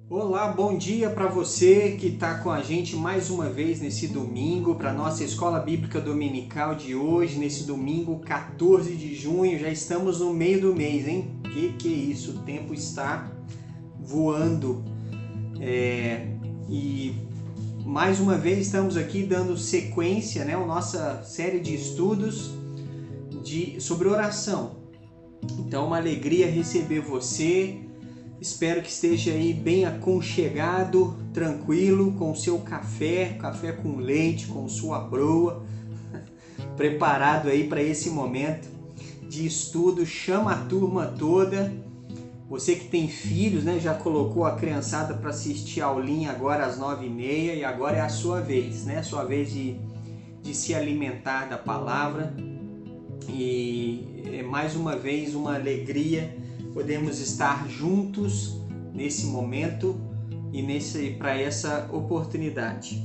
Olá, bom dia para você que está com a gente mais uma vez nesse domingo, para a nossa Escola Bíblica Dominical de hoje, nesse domingo 14 de junho, já estamos no meio do mês, hein? Que é isso, o tempo está voando. E mais uma vez estamos aqui dando sequência, né, a nossa série de estudos sobre oração. Então, uma alegria receber você. Espero que esteja aí bem aconchegado, tranquilo, com o seu café com leite, com sua broa, preparado aí para esse momento de estudo. Chama a turma toda. Você que tem filhos, né, já colocou a criançada para assistir a aulinha agora às 9h30 e agora é a sua vez, né? Sua vez de se alimentar da palavra. E é mais uma vez uma alegria podemos estar juntos nesse momento e para essa oportunidade.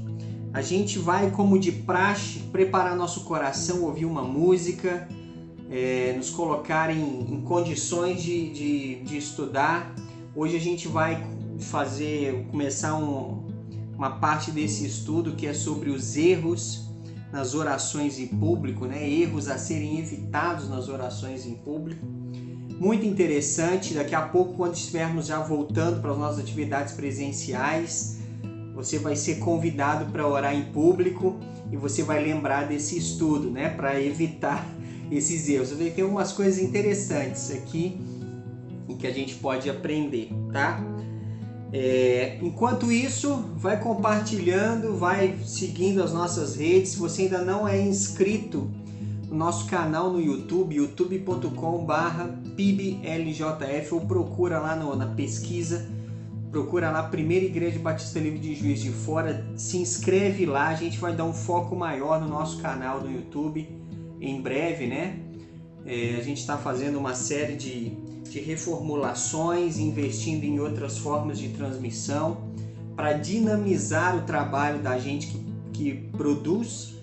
A gente vai, como de praxe, preparar nosso coração, ouvir uma música, nos colocar em condições de estudar. Hoje a gente vai começar uma parte desse estudo que é sobre os erros nas orações em público, né? Erros a serem evitados nas orações em público. Muito interessante. Daqui a pouco, quando estivermos já voltando para as nossas atividades presenciais, você vai ser convidado para orar em público e você vai lembrar desse estudo, né? Para evitar esses erros. Você vê que tem umas coisas interessantes aqui em que a gente pode aprender, tá? Enquanto isso, vai compartilhando, vai seguindo as nossas redes. Se você ainda não é inscrito no nosso canal no YouTube, youtube.com/PIBLJF, ou procura lá na pesquisa, procura lá Primeira Igreja Batista Livre de Juiz de Fora, se inscreve lá. A gente vai dar um foco maior no nosso canal no YouTube em breve, né? A gente está fazendo uma série de reformulações, investindo em outras formas de transmissão para dinamizar o trabalho da gente que produz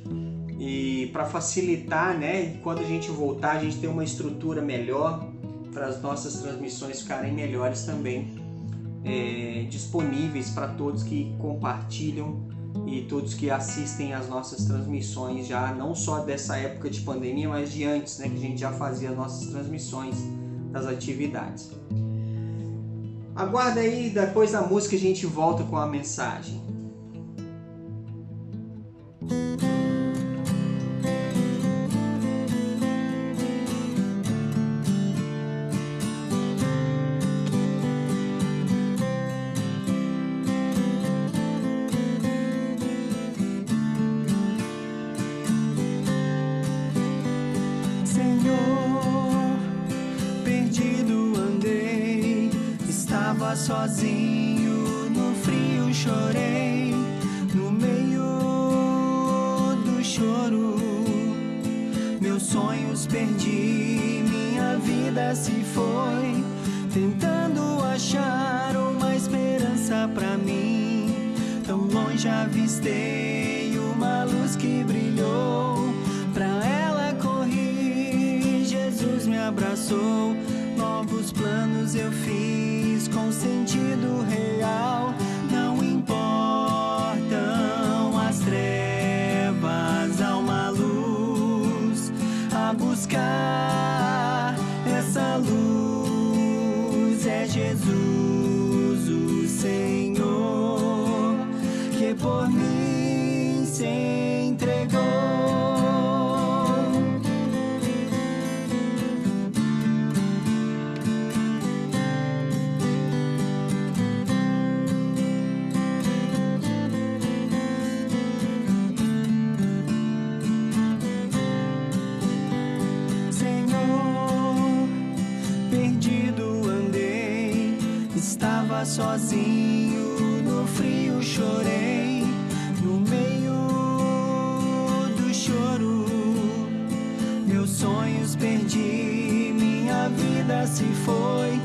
e para facilitar, né? E quando a gente voltar, a gente ter uma estrutura melhor para as nossas transmissões ficarem melhores também, disponíveis para todos que compartilham e todos que assistem às nossas transmissões, já não só dessa época de pandemia, mas de antes, né? Que a gente já fazia as nossas transmissões das atividades. Aguarda aí, depois da música a gente volta com a mensagem. Sozinho no frio chorei, no meio do choro, meus sonhos perdi, minha vida se foi, tentando achar uma esperança pra mim. Tão longe avistei uma luz que brilhou, pra ela corri, Jesus me abraçou, novos planos eu fiz com sentido real. Não importam as trevas, há uma luz a buscar. Essa luz é Jesus, o Senhor, que por mim se entregou. Sozinho no frio chorei, no meio do choro, meus sonhos perdi, minha vida se foi,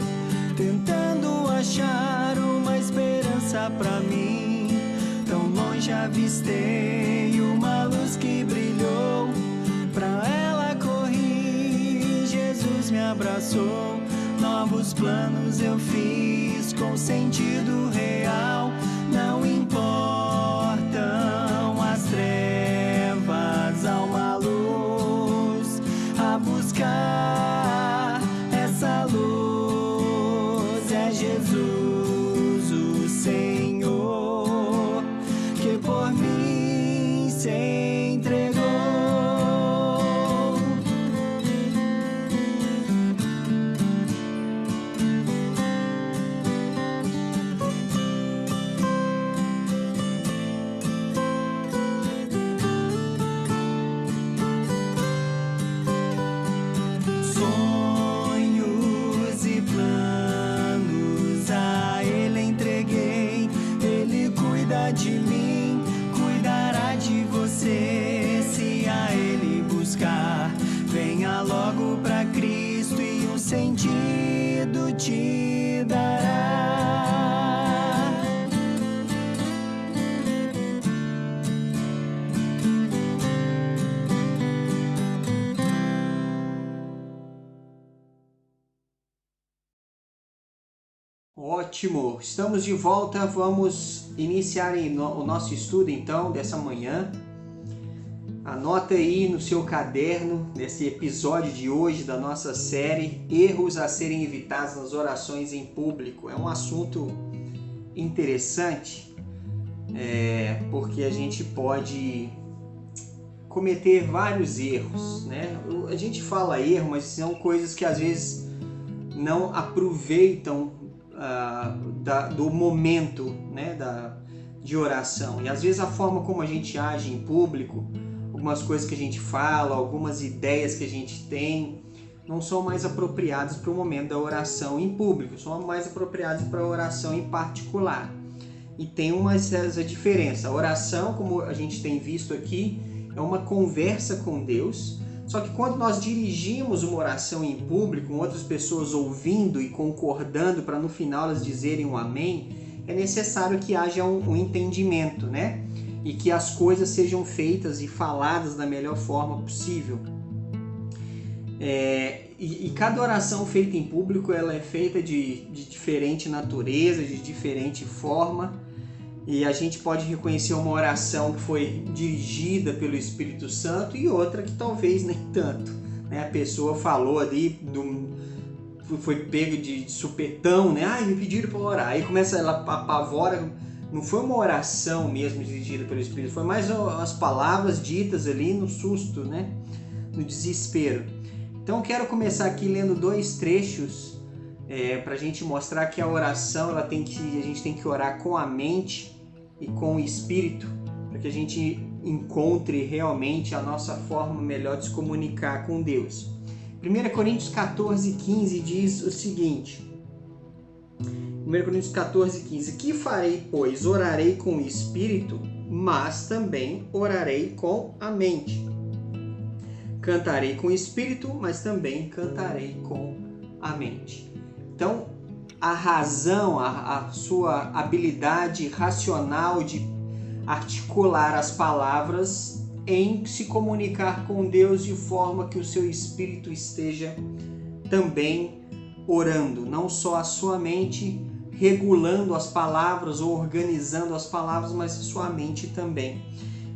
tentando achar uma esperança pra mim. Tão longe avistei uma luz que brilhou, pra ela corri, Jesus me abraçou, novos planos eu fiz com sentido real. Ótimo, estamos de volta, vamos iniciar o nosso estudo então dessa manhã. Anota aí no seu caderno, nesse episódio de hoje da nossa série, erros a serem evitados nas orações em público. É um assunto interessante, porque a gente pode cometer vários erros, né? A gente fala erro, mas são coisas que às vezes não aproveitam do momento, né, de oração. E às vezes a forma como a gente age em público, algumas coisas que a gente fala, algumas ideias que a gente tem, não são mais apropriadas para o momento da oração em público, são mais apropriadas para a oração em particular. E tem essa diferença. A oração, como a gente tem visto aqui, é uma conversa com Deus. Só que quando nós dirigimos uma oração em público, com outras pessoas ouvindo e concordando para no final elas dizerem um amém, é necessário que haja um entendimento, né? E que as coisas sejam feitas e faladas da melhor forma possível. E cada oração feita em público, ela é feita de diferente natureza, de diferente forma. E a gente pode reconhecer uma oração que foi dirigida pelo Espírito Santo e outra que talvez nem tanto, né? A pessoa falou ali, foi pego de supetão, né? Me pediram para orar. Aí começa, ela apavora. Não foi uma oração mesmo dirigida pelo Espírito, foi mais as palavras ditas ali no susto, né? No desespero. Então quero começar aqui lendo 2 trechos para a gente mostrar que a oração a gente tem que orar com a mente e com o espírito, para que a gente encontre realmente a nossa forma melhor de se comunicar com Deus. 1 Coríntios 14:15 diz o seguinte: 1 Coríntios 14:15: Que farei, pois? Orarei com o espírito, mas também orarei com a mente. Cantarei com o espírito, mas também cantarei com a mente. Então, a razão, a sua habilidade racional de articular as palavras em se comunicar com Deus de forma que o seu espírito esteja também orando, não só a sua mente regulando as palavras ou organizando as palavras, mas a sua mente também.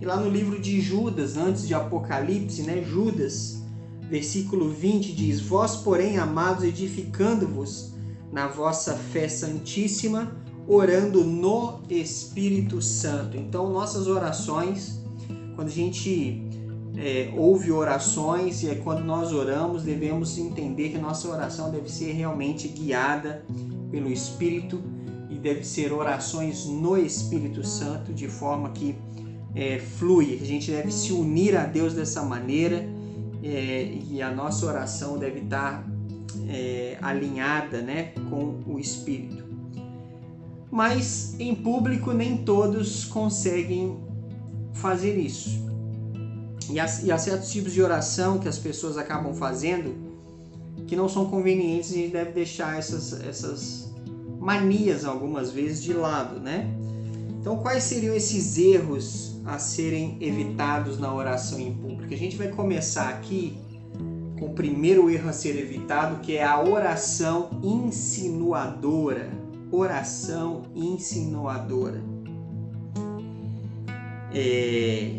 E lá no livro de Judas, antes de Apocalipse, né, Judas, versículo 20 diz: Vós, porém, amados, edificando-vos na vossa fé santíssima, orando no Espírito Santo. Então, nossas orações, quando a gente ouve orações e quando nós oramos, devemos entender que nossa oração deve ser realmente guiada pelo Espírito e deve ser orações no Espírito Santo, de forma que flui. A gente deve se unir a Deus dessa maneira e a nossa oração deve estar alinhada, né, com o Espírito. Mas em público nem todos conseguem fazer isso. E há certos tipos de oração que as pessoas acabam fazendo que não são convenientes, e a gente deve deixar essas manias algumas vezes de lado, né? Então, quais seriam esses erros a serem evitados na oração em público? A gente vai começar aqui com o primeiro erro a ser evitado, que é a oração insinuadora. Oração insinuadora. É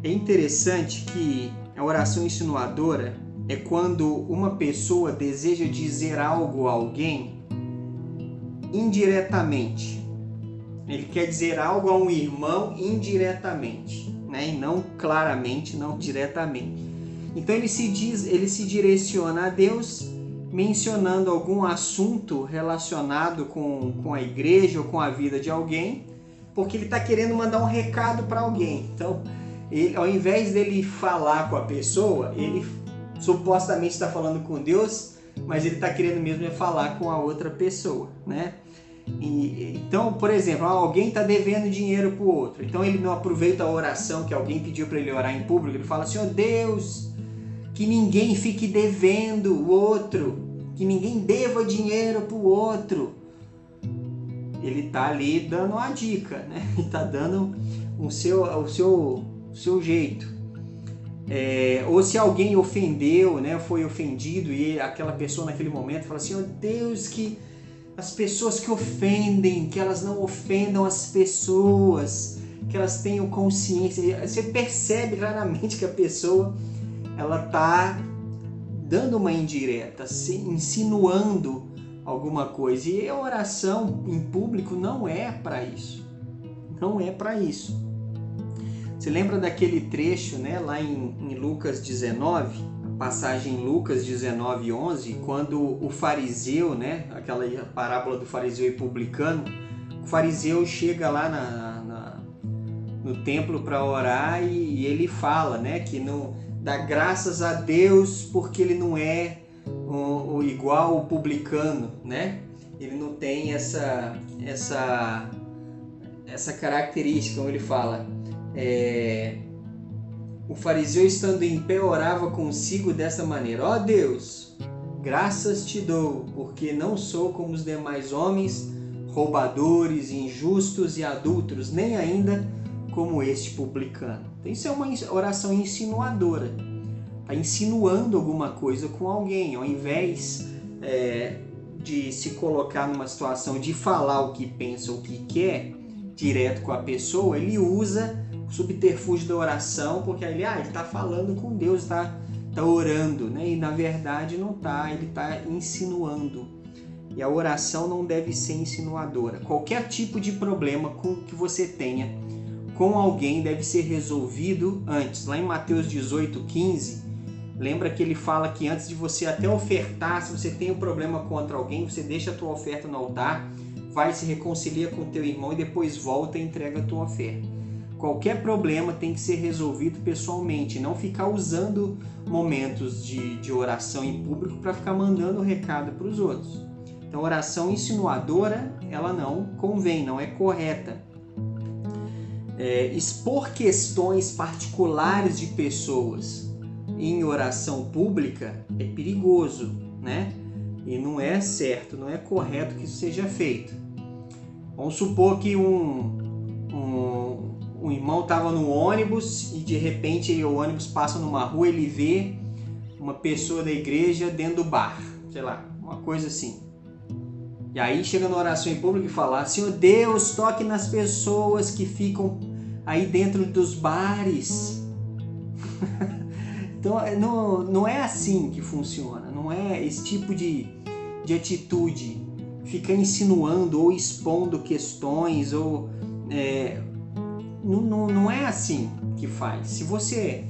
interessante que a oração insinuadora é quando uma pessoa deseja dizer algo a alguém indiretamente. Ele quer dizer algo a um irmão indiretamente, né? E não claramente, não diretamente. Então ele se direciona a Deus mencionando algum assunto relacionado com a igreja ou com a vida de alguém, porque ele está querendo mandar um recado para alguém. Então, ao invés dele falar com a pessoa, ele supostamente está falando com Deus, mas ele está querendo mesmo falar com a outra pessoa, né? Então, por exemplo, alguém está devendo dinheiro para o outro. Então ele não aproveita a oração que alguém pediu para ele orar em público. Ele fala assim: ó Deus, que ninguém fique devendo o outro, que ninguém deva dinheiro para o outro. Ele está ali dando uma dica, né? Ele está dando o seu jeito. Ou se alguém ofendeu, né? Foi ofendido e aquela pessoa naquele momento fala assim: ó Deus, que as pessoas que ofendem, que elas não ofendam as pessoas, que elas tenham consciência. Você percebe claramente que a pessoa ela está dando uma indireta, insinuando alguma coisa. E a oração em público não é para isso. Não é para isso. Você lembra daquele trecho, né, lá em Lucas 19, a passagem em Lucas 19, 11, quando o fariseu, né, aquela parábola do fariseu e publicano, o fariseu chega lá no templo para orar e ele fala, né, que não dá graças a Deus porque ele não é igual o publicano, né? Ele não tem essa característica, como ele fala. O fariseu estando em pé orava consigo dessa maneira: ó Deus, graças te dou, porque não sou como os demais homens, roubadores, injustos e adúlteros, nem ainda como este publicano. Então isso é uma oração insinuadora. Está insinuando alguma coisa com alguém, ao invés de se colocar numa situação de falar o que pensa, o que quer, direto com a pessoa, ele usa o subterfúgio da oração, porque ele está falando com Deus, está orando, né? E na verdade não está, ele está insinuando. E a oração não deve ser insinuadora. Qualquer tipo de problema que você tenha com alguém deve ser resolvido antes. Lá em Mateus 18:15, lembra que ele fala que antes de você até ofertar, se você tem um problema contra alguém, você deixa a tua oferta no altar, vai se reconcilia com o teu irmão e depois volta e entrega a tua oferta. Qualquer problema tem que ser resolvido pessoalmente, não ficar usando momentos de oração em público para ficar mandando recado para os outros. Então, oração insinuadora, ela não convém, não é correta. Expor questões particulares de pessoas em oração pública é perigoso, né? E não é certo, não é correto que isso seja feito. Vamos supor que um irmão estava no ônibus e de repente o ônibus passa numa rua e ele vê uma pessoa da igreja dentro do bar, sei lá, uma coisa assim. E aí chega na oração em público e fala: Senhor Deus, toque nas pessoas que ficam aí dentro dos bares. Então não é assim que funciona, não é esse tipo de atitude, fica insinuando ou expondo questões, ou não é assim que faz. Se você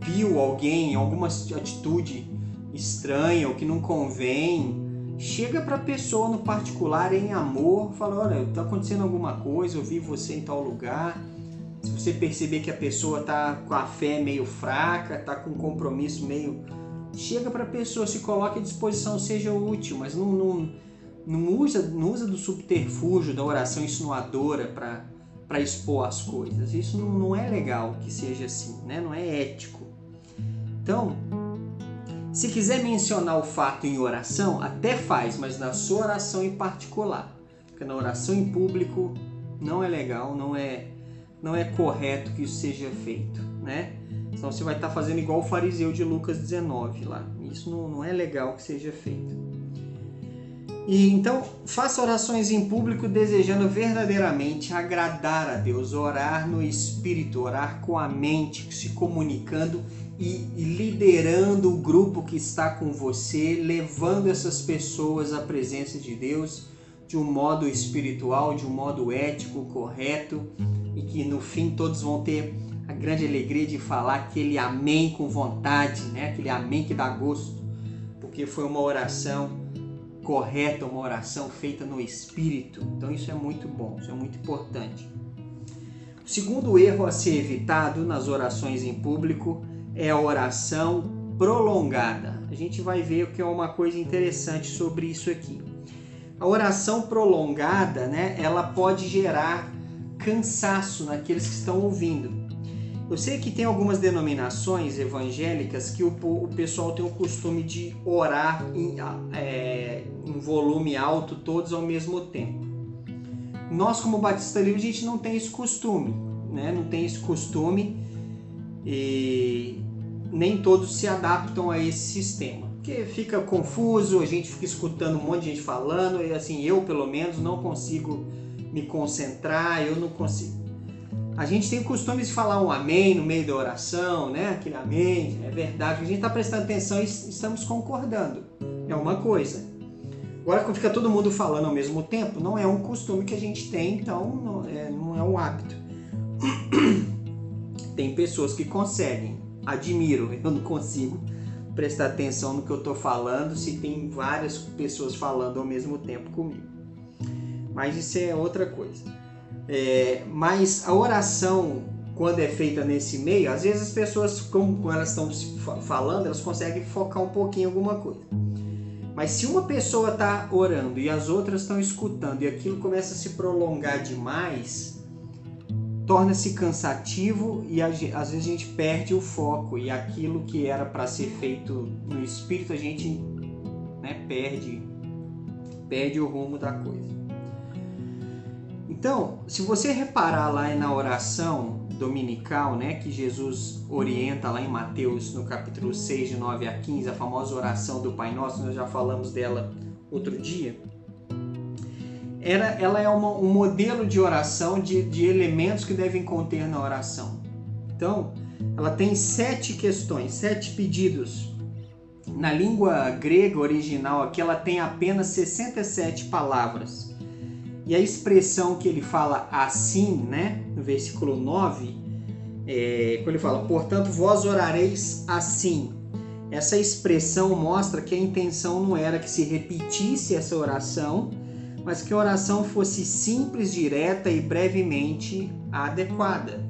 viu alguém em alguma atitude estranha ou que não convém, chega para a pessoa no particular em amor, fala: olha, está acontecendo alguma coisa, eu vi você em tal lugar. Se você perceber que a pessoa está com a fé meio fraca, está com um compromisso meio... Chega para a pessoa, se coloque à disposição, seja útil, mas não usa do subterfúgio da oração insinuadora para expor as coisas. Isso não é legal que seja assim, né? Não é ético. Então, se quiser mencionar o fato em oração, até faz, mas na sua oração em particular. Porque na oração em público não é legal, não é correto que isso seja feito, né? Senão você vai estar fazendo igual o fariseu de Lucas 19 lá. Isso não é legal que seja feito. E então, faça orações em público desejando verdadeiramente agradar a Deus, orar no Espírito, orar com a mente, se comunicando e liderando o grupo que está com você, levando essas pessoas à presença de Deus de um modo espiritual, de um modo ético, correto, e que no fim todos vão ter a grande alegria de falar aquele amém com vontade, né? Aquele amém que dá gosto, porque foi uma oração correta, uma oração feita no Espírito. Então isso é muito bom, isso é muito importante. O segundo erro a ser evitado nas orações em público é a oração prolongada. A gente vai ver o que é uma coisa interessante sobre isso aqui. A oração prolongada, né, ela pode gerar cansaço naqueles que estão ouvindo. Eu sei que tem algumas denominações evangélicas que o pessoal tem o costume de orar em volume alto, todos ao mesmo tempo. Nós, como Batista Livre, a gente não tem esse costume, né? Não tem esse costume e nem todos se adaptam a esse sistema. Porque fica confuso, a gente fica escutando um monte de gente falando, e assim, eu pelo menos não consigo me concentrar, eu não consigo. A gente tem o costume de falar um amém no meio da oração, né? Aquele amém, é verdade, a gente está prestando atenção e estamos concordando, é uma coisa. Agora, quando fica todo mundo falando ao mesmo tempo, não é um costume que a gente tem, então não é um hábito. Tem pessoas que conseguem, admiro, eu não consigo prestar atenção no que eu estou falando se tem várias pessoas falando ao mesmo tempo comigo. Mas isso é outra coisa. Mas a oração, quando é feita nesse meio, às vezes as pessoas, como elas estão falando, elas conseguem focar um pouquinho em alguma coisa. Mas se uma pessoa está orando e as outras estão escutando e aquilo começa a se prolongar demais, torna-se cansativo e às vezes a gente perde o foco e aquilo que era para ser feito no espírito a gente, né, perde o rumo da coisa. Então, se você reparar lá na oração dominical, né, que Jesus orienta lá em Mateus, no capítulo 6, de 9 a 15, a famosa oração do Pai Nosso, nós já falamos dela outro dia, ela é um modelo de oração, de elementos que devem conter na oração. Então, ela tem 7 questões, 7 pedidos. Na língua grega original aqui, ela tem apenas 67 palavras. E a expressão que ele fala assim, né, no versículo 9, quando ele fala, portanto, vós orareis assim. Essa expressão mostra que a intenção não era que se repetisse essa oração, mas que a oração fosse simples, direta e brevemente adequada.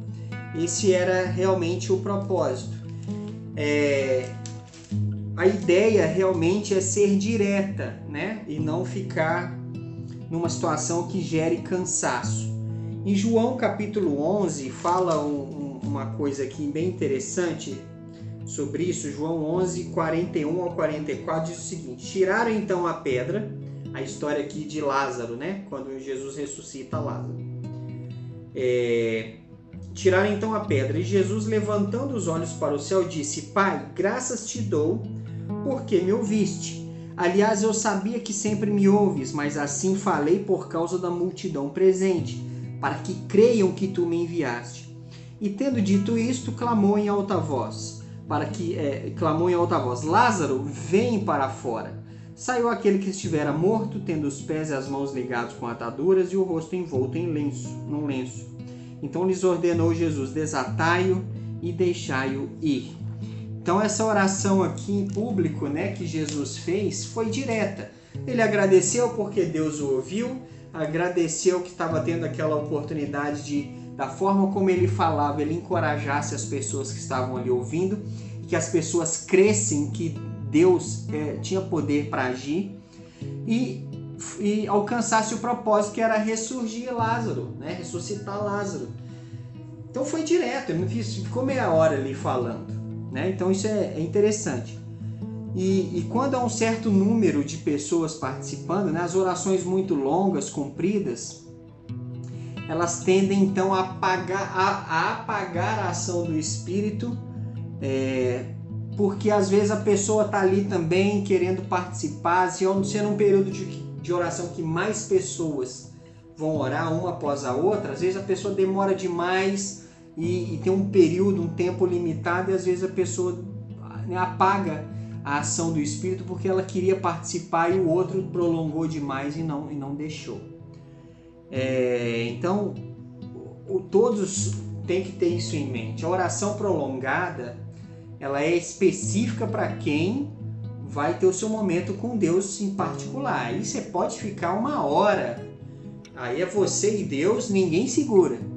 Esse era realmente o propósito. A ideia realmente é ser direta, né, e não ficar numa situação que gere cansaço. Em João capítulo 11 fala uma coisa aqui bem interessante sobre isso. João 11, 41 ao 44 diz o seguinte: tiraram então a pedra, a história aqui de Lázaro, né? Quando Jesus ressuscita Lázaro. Tiraram então a pedra e Jesus, levantando os olhos para o céu, disse: Pai, graças te dou porque me ouviste. Aliás, eu sabia que sempre me ouves, mas assim falei por causa da multidão presente, para que creiam que tu me enviaste. E tendo dito isto, clamou em alta voz, Lázaro, vem para fora. Saiu aquele que estivera morto, tendo os pés e as mãos ligados com ataduras e o rosto envolto num lenço. Então lhes ordenou Jesus: desatai-o e deixai-o ir. Então essa oração aqui em público, né, que Jesus fez foi direta. Ele agradeceu porque Deus o ouviu, agradeceu que estava tendo aquela oportunidade da forma como ele falava, ele encorajasse as pessoas que estavam ali ouvindo, e que as pessoas crescem que Deus tinha poder para agir e alcançasse o propósito que era ressurgir Lázaro, né, ressuscitar Lázaro. Então foi direto, ele não ficou meia hora ali falando. Né? Então isso é interessante. E quando há um certo número de pessoas participando, né, as orações muito longas, compridas, elas tendem então a apagar a ação do Espírito, porque às vezes a pessoa está ali também querendo participar. Se é num período de oração que mais pessoas vão orar uma após a outra, às vezes a pessoa demora demais e tem um período, um tempo limitado, e às vezes a pessoa, né, apaga a ação do Espírito porque ela queria participar e o outro prolongou demais e não deixou. Então, todos têm que ter isso em mente. A oração prolongada, ela é específica para quem vai ter o seu momento com Deus em particular. Aí você pode ficar 1 hora, aí é você e Deus, ninguém segura.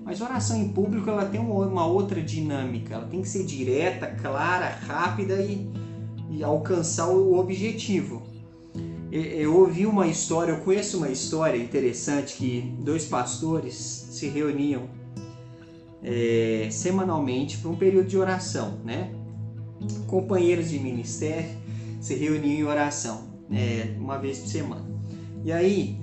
Mas a oração em público, ela tem uma outra dinâmica, ela tem que ser direta, clara, rápida e alcançar o objetivo. Eu ouvi uma história, eu conheço uma história interessante que 2 pastores se reuniam semanalmente para um período de oração, né? Companheiros de ministério se reuniam em oração, uma vez por semana. E aí,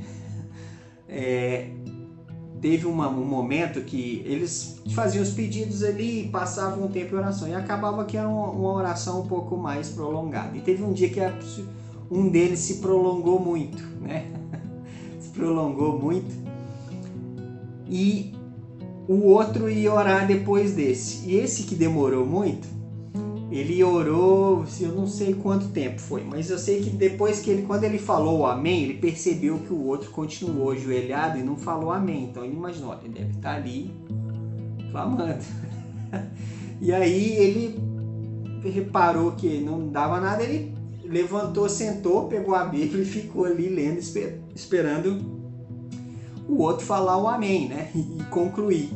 teve um momento que eles faziam os pedidos ali, passavam um tempo em oração e acabava que era uma oração um pouco mais prolongada. E teve um dia que um deles se prolongou muito, né? Se prolongou muito. E o outro ia orar depois desse. E esse que demorou muito, ele orou, eu não sei quanto tempo foi, mas eu sei que depois quando ele falou o amém, ele percebeu que o outro continuou ajoelhado e não falou amém. Então ele imaginou, ele deve estar ali clamando. E aí ele reparou que não dava nada, ele levantou, sentou, pegou a Bíblia e ficou ali lendo, esperando o outro falar o amém, né? E concluir.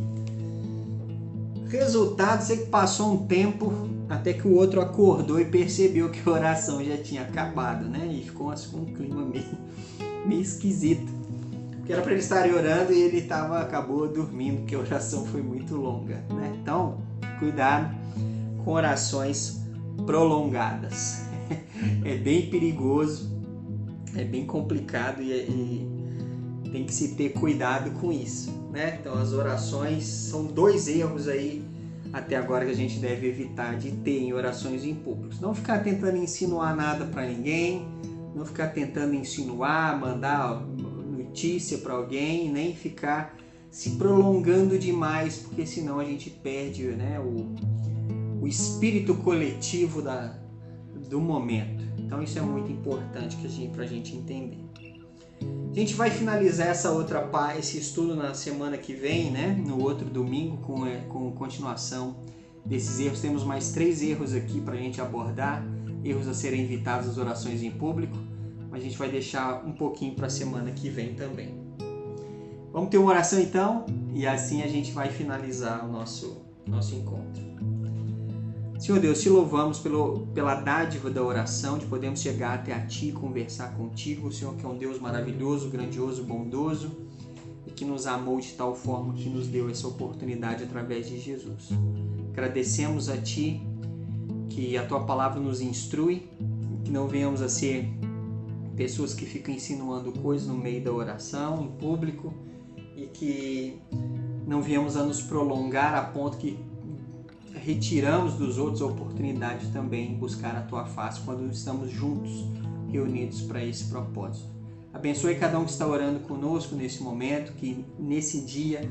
Resultado, sei que passou um tempo até que o outro acordou e percebeu que a oração já tinha acabado, né? E ficou assim, com um clima meio esquisito. Porque era para ele estar orando e ele acabou dormindo, porque a oração foi muito longa, né? Então, cuidado com orações prolongadas. É bem perigoso, é bem complicado e tem que se ter cuidado com isso, né? Então as orações são 2 erros aí até agora que a gente deve evitar de ter em orações em público. Não ficar tentando insinuar nada para ninguém, não ficar tentando insinuar, mandar notícia para alguém, nem ficar se prolongando demais, porque senão a gente perde, né, o espírito coletivo do momento. Então isso é muito importante para a gente entender. A gente vai finalizar esse estudo na semana que vem, né? No outro domingo, com continuação desses erros. Temos mais 3 erros aqui para a gente abordar, erros a serem evitados nas orações em público, mas a gente vai deixar um pouquinho para a semana que vem também. Vamos ter uma oração então, e assim a gente vai finalizar o nosso encontro. Senhor Deus, te louvamos pela dádiva da oração, de podermos chegar até a Ti e conversar contigo. O Senhor que é um Deus maravilhoso, grandioso, bondoso e que nos amou de tal forma que nos deu essa oportunidade através de Jesus. Agradecemos a Ti que a Tua palavra nos instrui, que não venhamos a ser pessoas que ficam insinuando coisas no meio da oração, em público, e que não venhamos a nos prolongar a ponto que retiramos dos outros a oportunidade também de buscar a Tua face quando estamos juntos, reunidos para esse propósito. Abençoe cada um que está orando conosco nesse momento, que nesse dia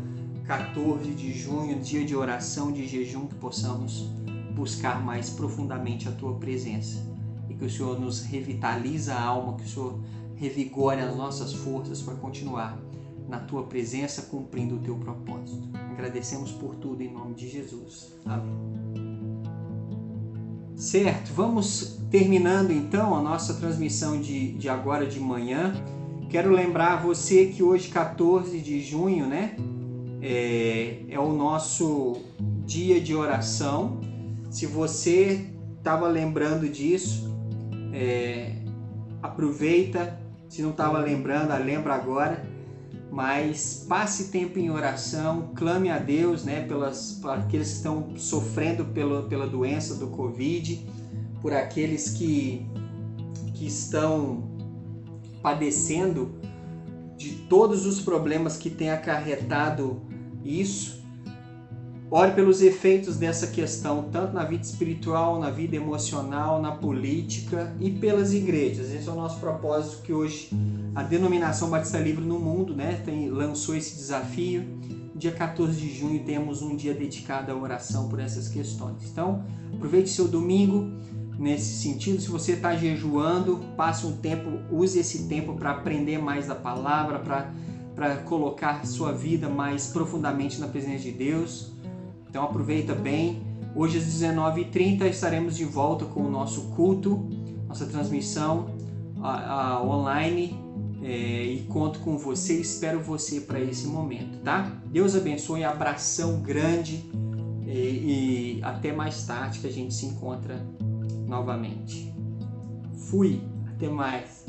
14 de junho, dia de oração, de jejum, que possamos buscar mais profundamente a Tua presença e que o Senhor nos revitalize a alma, que o Senhor revigore as nossas forças para continuar na Tua presença, cumprindo o Teu propósito. Agradecemos por tudo em nome de Jesus. Amém. Certo, vamos terminando então a nossa transmissão de agora de manhã. Quero lembrar você que hoje, 14 de junho, né, é o nosso dia de oração. Se você estava lembrando disso, aproveita. Se não estava lembrando, lembra agora. Mas passe tempo em oração, clame a Deus, né, para aqueles que estão sofrendo pela doença do Covid, por aqueles que estão padecendo de todos os problemas que tem acarretado isso. Ore pelos efeitos dessa questão, tanto na vida espiritual, na vida emocional, na política e pelas igrejas. Esse é o nosso propósito, que hoje a Denominação Batista Livre no Mundo, né, lançou esse desafio. Dia 14 de junho temos um dia dedicado à oração por essas questões. Então, aproveite seu domingo nesse sentido. Se você está jejuando, passe um tempo, use esse tempo para aprender mais da palavra, para colocar sua vida mais profundamente na presença de Deus. Então aproveita bem. Hoje às 19h30 estaremos de volta com o nosso culto, nossa transmissão online, e conto com você, espero você para esse momento, tá? Deus abençoe, abração grande e até mais tarde que a gente se encontra novamente. Fui, até mais.